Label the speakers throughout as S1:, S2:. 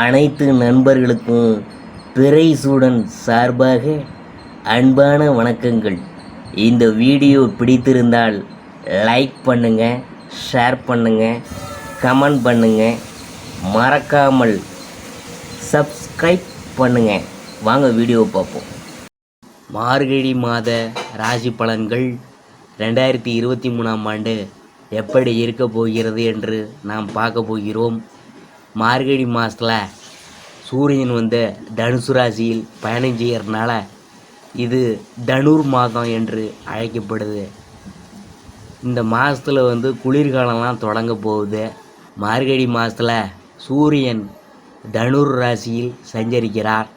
S1: அனைத்து நண்பர்களுக்கும் பிறைசூடன் சார்பாக அன்பான வணக்கங்கள். இந்த வீடியோ பிடித்திருந்தால் லைக் பண்ணுங்கள், ஷேர் பண்ணுங்கள், கமெண்ட் பண்ணுங்கள், மறக்காமல் சப்ஸ்கிரைப் பண்ணுங்கள். வாங்க வீடியோ பார்ப்போம். மார்கழி மாத ராசி பலன்கள் 2023ஆம் ஆண்டு எப்படி இருக்க போகிறது என்று நாம் பார்க்க போகிறோம். மார்கழி மாதத்தில் சூரியன் தனுசு ராசியில் பயணம் செய்கிறதுனால இது தனுர் மாதம் என்று அழைக்கப்படுது. இந்த மாதத்தில் குளிர்காலம்லாம் தொடங்க போகுது. மார்கழி மாதத்தில் சூரியன் தனுர் ராசியில் சஞ்சரிக்கிறார்.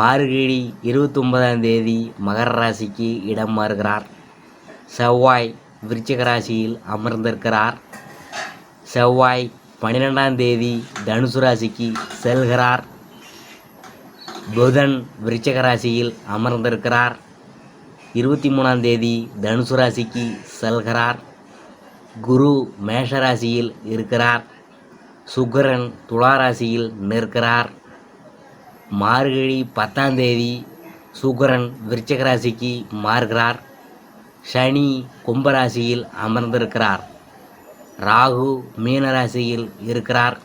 S1: மார்கழி 29ஆம் தேதி மகர ராசிக்கு இடம் மாறுகிறார். செவ்வாய் விருச்சிக ராசியில் அமர்ந்திருக்கிறார். செவ்வாய் 12ஆம் தேதி தனுசு ராசிக்கு செல்கிறார். புதன் விருச்சிக ராசியில் அமர்ந்திருக்கிறார். 23ஆம் தேதி தனுசு ராசிக்கு செல்கிறார். குரு மேஷ ராசியில் இருக்கிறார். சுக்கிரன் துலா ராசியில் நிற்கிறார். மார்கழி 10ஆம் தேதி சுக்கிரன் விருச்சிக ராசிக்கு மாறுகிறார். சனி கும்பராசியில் அமர்ந்திருக்கிறார். ராகு மீனராசியில் இருக்கிறார்.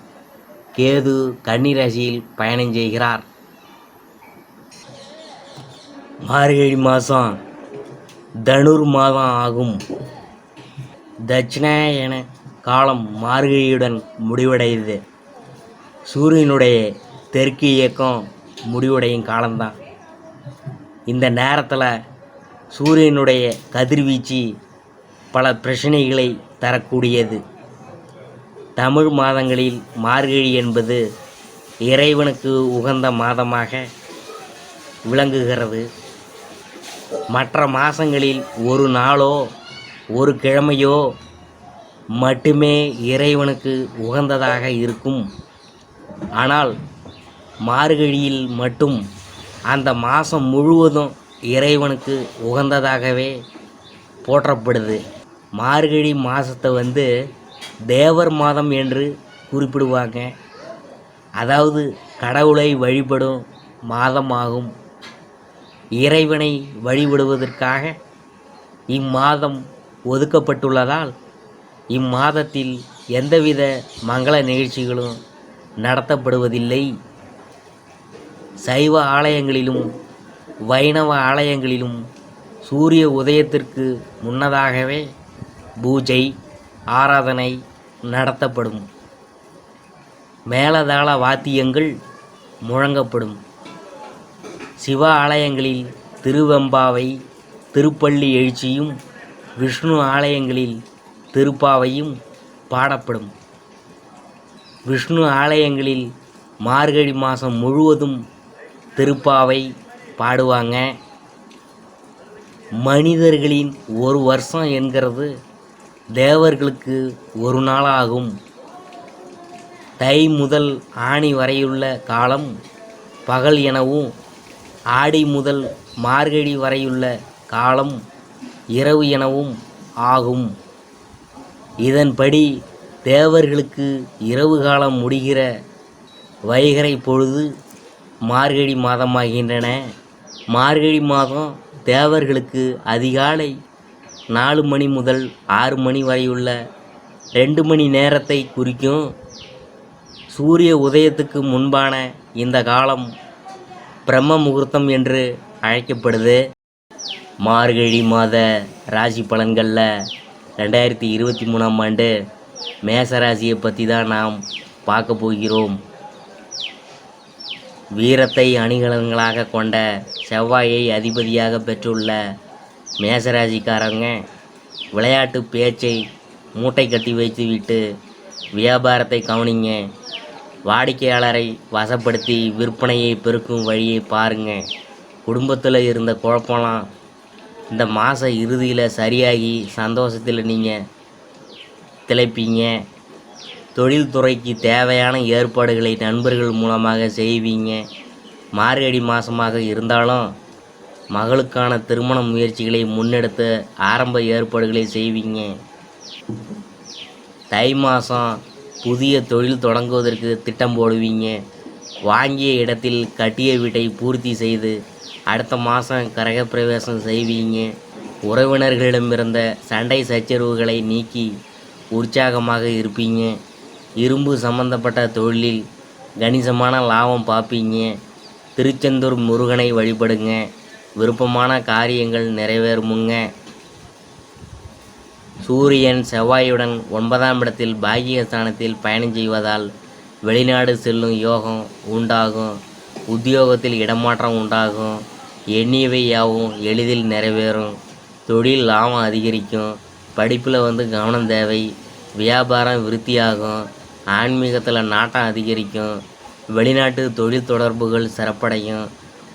S1: கேது கன்னி ராசியில் பயணம் செய்கிறார். மார்கழி மாதம் தனுர் மாதம் ஆகும். தட்சிணாயன காலம் மார்கழியுடன் முடிவடையுது. சூரியனுடைய தெற்கு இயக்கம் முடிவடையும் காலம்தான். இந்த நேரத்தில் சூரியனுடைய கதிர்வீச்சு பல பிரச்சனைகளை தரக்கூடியது. தமிழ் மாதங்களில் மார்கழி என்பது இறைவனுக்கு உகந்த மாதமாக விளங்குகிறது. மற்ற மாதங்களில் ஒரு நாளோ ஒரு கிழமையோ மட்டுமே இறைவனுக்கு உகந்ததாக இருக்கும். ஆனால் மார்கழியில் மட்டும் அந்த மாதம் முழுவதும் இறைவனுக்கு உகந்ததாகவே போற்றப்படுது. மார்கழி மாதத்தை தேவர் மாதம் என்று குறிப்பிடுவாங்க. அதாவது கடவுளை வழிபடும் மாதமாகும். இறைவனை வழிபடுவதற்காக இம்மாதம் ஒதுக்கப்பட்டுள்ளதால் இம்மாதத்தில் எந்தவித மங்கள நிகழ்ச்சிகளும் நடத்தப்படுவதில்லை. சைவ ஆலயங்களிலும் வைணவ ஆலயங்களிலும் சூரிய உதயத்திற்கு முன்னதாகவே பூஜை ஆராதனை நடத்தப்படும். மேளதாள வாத்தியங்கள் முழங்கப்படும். சிவ ஆலயங்களில் திருவெம்பாவை திருப்பள்ளி எழுச்சியும் விஷ்ணு ஆலயங்களில் திருப்பாவையும் பாடப்படும். விஷ்ணு ஆலயங்களில் மார்கழி மாதம் முழுவதும் திருப்பாவை பாடுவாங்க. மனிதர்களின் ஒரு வருஷம் என்கிறது தேவர்களுக்கு ஒரு நாளாகும். தை முதல் ஆனி வரையுள்ள காலம் பகல் எனவும், ஆடி முதல் மார்கழி வரையுள்ள காலம் இரவு எனவும் ஆகும். இதன்படி தேவர்களுக்கு இரவு காலம் முடிகிற வைகறை பொழுது மார்கழி மாதமாகின்றன. மார்கழி மாதம் தேவர்களுக்கு அதிகாலை 4 மணி முதல் 6 மணி வரையுள்ள 2 மணி நேரத்தை குறிக்கும். சூரிய உதயத்துக்கு முன்பான இந்த காலம் பிரம்ம முகூர்த்தம் என்று அழைக்கப்படுது. மார்கழி மாத ராசி பலன்களில் 2023ஆம் ஆண்டு மேசராசியை பற்றி தான் நாம் பார்க்க போகிறோம். வீரத்தை அணிகலன்களாக கொண்ட செவ்வாயை அதிபதியாக பெற்றுள்ள மேசராசிக்காரங்க விளையாட்டு பேச்சை மூட்டை கட்டி வைத்துவிட்டு வியாபாரத்தை கவனிங்க. வாடிக்கையாளரை வசப்படுத்தி விற்பனையை பெருக்கும் வழியை பாருங்க. குடும்பத்தில் இருந்த குழப்பம்லாம் இந்த மாத இறுதியில் சரியாகி சந்தோஷத்தில் நீங்கள் திளைப்பீங்க. தொழில்துறைக்கு தேவையான ஏற்பாடுகளை நண்பர்கள் மூலமாக செய்வீங்க. மார்கழி மாதமாக இருந்தாலும் மகளுக்கான திருமண முயற்சிகளை முன்னெடுத்து ஆரம்ப ஏற்பாடுகளை செய்வீங்க. தை மாதம் புதிய தொழில் தொடங்குவதற்கு திட்டம் போடுவீங்க. வாங்கிய இடத்தில் கட்டிய வீட்டை பூர்த்தி செய்து அடுத்த மாதம் கிரகப்பிரவேசம் செய்வீங்க. உறவினர்களிடமிருந்த சண்டை சச்சரவுகளை நீக்கி உற்சாகமாக இருப்பீங்க. இரும்பு சம்பந்தப்பட்ட தொழிலில் கணிசமான லாபம் பார்ப்பீங்க. திருச்செந்தூர் முருகனை வழிபடுங்க. விருப்பமான காரியங்கள் நிறைவேறுமுங்க. சூரியன் செவ்வாயுடன் 9ஆம் இடத்தில் பாக்கியஸ்தானத்தில் பயணம் செய்வதால் வெளிநாடு செல்லும் யோகம் உண்டாகும். உத்தியோகத்தில் இடமாற்றம் உண்டாகும். எண்ணியவை யாவும் எளிதில் நிறைவேறும். தொழில் லாபம் அதிகரிக்கும். படிப்பில் கவனம் தேவை. வியாபாரம் விருத்தியாகும். ஆன்மீகத்தில் நாட்டம் அதிகரிக்கும். வெளிநாட்டு தொழில் தொடர்புகள் சிறப்படையும்.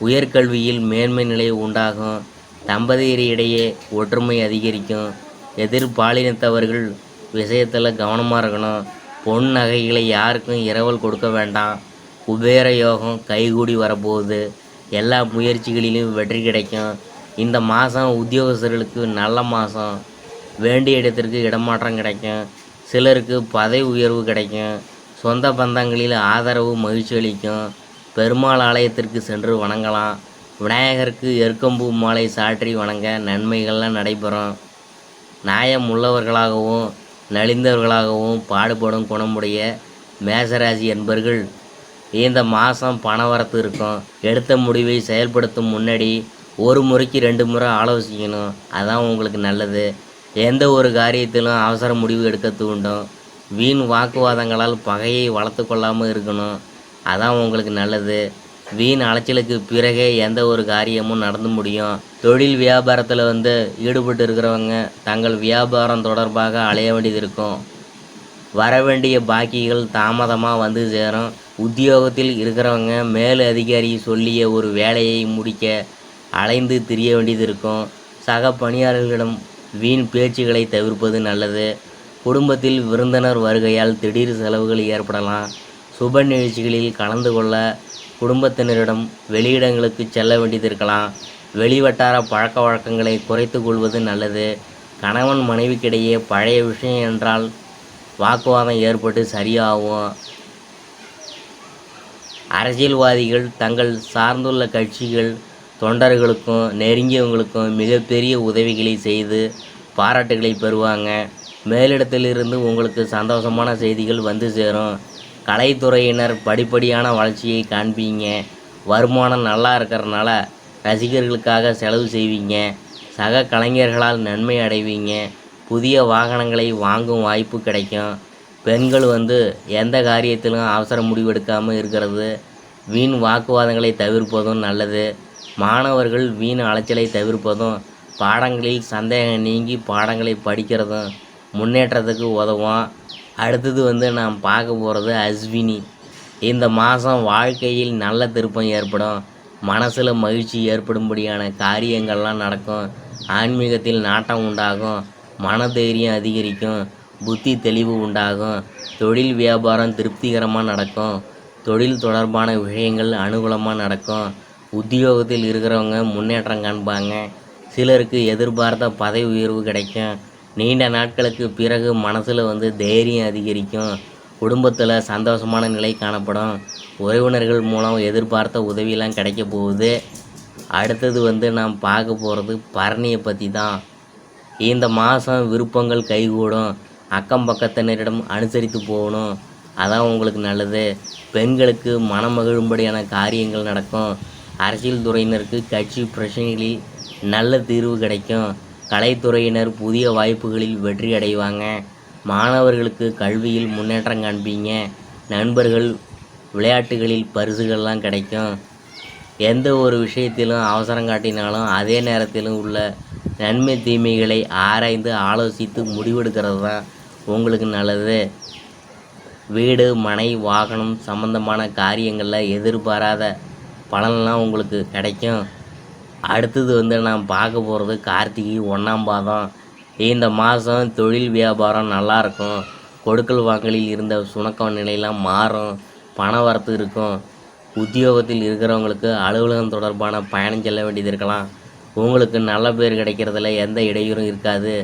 S1: உயர்கல்வியில் மேன்மை நிலை உண்டாகும். தம்பதியரிடையே ஒற்றுமை அதிகரிக்கும். எதிர்பாலினத்தவர்கள் விஷயத்தில் கவனமாக இருக்கணும். பொன் நகைகளை யாருக்கும் இரவல் கொடுக்க வேண்டாம். குபேர யோகம் கைகூடி வரப்போகுது. எல்லா முயற்சிகளிலும் வெற்றி கிடைக்கும். இந்த மாதம் உத்தியோகஸ்தர்களுக்கு நல்ல மாதம். வேண்டிய இடத்திற்கு இடமாற்றம் கிடைக்கும். சிலருக்கு பதவி உயர்வு கிடைக்கும். சொந்த பந்தங்களில் ஆதரவு மகிழ்ச்சி அளிக்கும். பெருமாள் ஆலயத்திற்கு சென்று வணங்கலாம். விநாயகருக்கு எருக்கம்பூ மாலை சாற்றி வணங்க நன்மைகள்லாம் நடைபெறும். நியாயம் உள்ளவர்களாகவும் நலிந்தவர்களாகவும் பாடுபடும் குணமுடைய மேசராசி என்பர்கள் இந்த மாதம் பணவரத்து இருக்கும். எடுத்த முடிவை செயல்படுத்தும் முன்னாடி ஒரு முறைக்கு 2 முறை ஆலோசிக்கணும். அதான் உங்களுக்கு நல்லது. எந்த ஒரு காரியத்திலும் அவசர முடிவு எடுக்க தூண்டும். வீண் வாக்குவாதங்களால் பகையை வளர்த்து கொள்ளாமல் இருக்கணும். அதான் உங்களுக்கு நல்லது. வீண் அலைச்சலுக்கு பிறகே எந்த ஒரு காரியமும் நடந்து முடியும். தொழில் வியாபாரத்தில் ஈடுபட்டு இருக்கிறவங்க தங்கள் வியாபாரம் தொடர்பாக அலைய வேண்டியது இருக்கும். வரவேண்டிய பாக்கிகள் தாமதமாக வந்து சேரும். உத்தியோகத்தில் இருக்கிறவங்க மேல் அதிகாரி சொல்லிய ஒரு வேலையை முடிக்க அலைந்து திரிய வேண்டியது இருக்கும். சக பணியாளர்களிடம் வீண் பேச்சுகளை தவிர்ப்பது நல்லது. குடும்பத்தில் விருந்தினர் வருகையால் திடீர் செலவுகள் ஏற்படலாம். சுப நிகழ்ச்சிகளில் கலந்து கொள்ள குடும்பத்தினரிடம் வெளியிடங்களுக்கு செல்ல வேண்டியது இருக்கலாம். வெளிவட்டார பழக்க வழக்கங்களை குறைத்து கொள்வது நல்லது. கணவன் மனைவிக்கிடையே பழைய விஷயம் என்றால் வாக்குவாதம் ஏற்பட்டு சரியாகும். அரசியல்வாதிகள் தங்கள் சார்ந்துள்ள கட்சிகள் தொண்டர்களுக்கும் நெருங்கியவங்களுக்கும் மிகப்பெரிய உதவிகளை செய்து பாராட்டுகளை பெறுவாங்க. மேலிடத்திலிருந்து உங்களுக்கு சந்தோஷமான செய்திகள் வந்து சேரும். கலைத்துறையினர் படிப்படியான வளர்ச்சியை காண்பீங்க. வருமானம் நல்லா இருக்கிறனால ரசிகர்களுக்காக செலவு செய்வீங்க. சக கலைஞர்களால் நன்மை அடைவீங்க. புதிய வாகனங்களை வாங்கும் வாய்ப்பு கிடைக்கும். பெண்கள் எந்த காரியத்திலும் அவசர முடிவெடுக்காமல் இருக்கிறது. வீண் வாக்குவாதங்களை தவிர்ப்பதும் நல்லது. மாணவர்கள் வீண் அலைச்சலை தவிர்ப்பதும் பாடங்களில் சந்தேகம் நீங்கி பாடங்களை படிக்கிறதும் முன்னேற்றத்துக்கு உதவும். அடுத்தது நாம் பார்க்க போகிறது அஸ்வினி. இந்த மாதம் வாழ்க்கையில் நல்ல திருப்பம் ஏற்படும். மனசில் மகிழ்ச்சி ஏற்படும்படியான காரியங்கள்லாம் நடக்கும். ஆன்மீகத்தில் நாட்டம் உண்டாகும். மனதைரியம் அதிகரிக்கும். புத்தி தெளிவு உண்டாகும். தொழில் வியாபாரம் திருப்திகரமாக நடக்கும். தொழில் தொடர்பான விஷயங்கள் அனுகூலமாக நடக்கும். உத்தியோகத்தில் இருக்கிறவங்க முன்னேற்றம் காண்பாங்க. சிலருக்கு எதிர்பார்த்த பதவி உயர்வு கிடைக்கும். நீண்ட நாட்களுக்கு பிறகு மனசில் தைரியம் அதிகரிக்கும். குடும்பத்தில் சந்தோஷமான நிலை காணப்படும். உறவினர்கள் மூலம் எதிர்பார்த்த உதவியெல்லாம் கிடைக்க போகுது. அடுத்தது நாம் பார்க்க போகிறது பரணியை பற்றி தான். இந்த மாதம் விருப்பங்கள் கைகூடும். அக்கம் பக்கத்தினரிடம் அனுசரித்து போகணும். அதான் உங்களுக்கு நல்லது. பெண்களுக்கு மனமகிழும்படியான காரியங்கள் நடக்கும். அரசியல் துறையினருக்கு கட்சி பிரச்சனைகளில் நல்ல தீர்வு கிடைக்கும். கலைத்துறையினர் புதிய வாய்ப்புகளில் வெற்றி அடைவாங்க. மாணவர்களுக்கு கல்வியில் முன்னேற்றம் காண்பீங்க. நண்பர்கள் விளையாட்டுகளில் பரிசுகள்லாம் கிடைக்கும். எந்த ஒரு விஷயத்திலும் அவசரம் காட்டினாலும் அதே நேரத்திலும் உள்ள நன்மை தீமைகளை ஆராய்ந்து ஆலோசித்து முடிவெடுக்கிறது தான் உங்களுக்கு நல்லது. வீடு மனை வாகனம் சம்பந்தமான காரியங்களில் எதிர்பாராத பலன்லாம் உங்களுக்கு கிடைக்கும். அடுத்தது நாம் பார்க்க போகிறது கார்த்திகை 1ஆம் பாதம். இந்த மாதம் தொழில் வியாபாரம் நல்லாயிருக்கும். கொடுக்கல் வாங்கலில் இருந்த சுணக்க நிலையெல்லாம் மாறும். பண வரத்து இருக்கும். உத்தியோகத்தில் இருக்கிறவங்களுக்கு அலுவலகம் தொடர்பான பயணம் செல்ல வேண்டியது இருக்கலாம். உங்களுக்கு நல்ல பேர் கிடைக்கிறதுல எந்த இடையூறும் இருக்காது.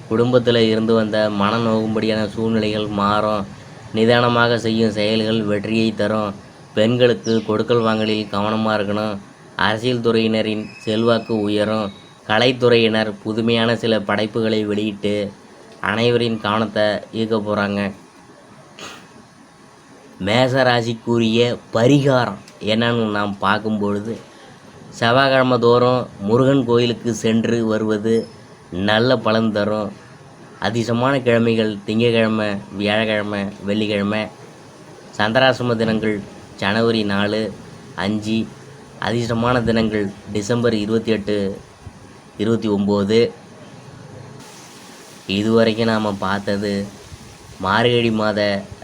S1: குடும்பத்தில் இருந்து வந்த மன நோகும்படியான சூழ்நிலைகள் மாறும். நிதானமாக செய்யும் செயல்கள் வெற்றியை தரும். பெண்களுக்கு கொடுக்கல் வாங்கலில் கவனமாக இருக்கணும். அரசியல் துறையினரின் செல்வாக்கு உயரும். கலைத்துறையினர் புதுமையான சில படைப்புகளை வெளியிட்டு அனைவரின் கவனத்தை ஈர்க்க போகிறாங்க. மேசராசிக்குரிய பரிகாரம் என்னன்னு நாம் பார்க்கும்பொழுது, செவ்வாய்க்கிழமை தோறும் முருகன் கோயிலுக்கு சென்று வருவது நல்ல பலன் தரும். அதிர்ஷ்டமான கிழமைகள் திங்கட்கிழமை, வியாழக்கிழமை, வெள்ளிக்கிழமை. சந்திராசிரம தினங்கள் ஜனவரி 4, 5. அதிர்ஷ்டமான தினங்கள் டிசம்பர் 28, 29. இதுவரைக்கும் நாம் பார்த்தது மார்கழி மாத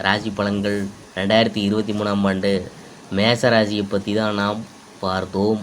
S1: ராசி பலன்கள் 2023ஆம் ஆண்டு மேச ராசியை பற்றி தான் நாம் பார்த்தோம்.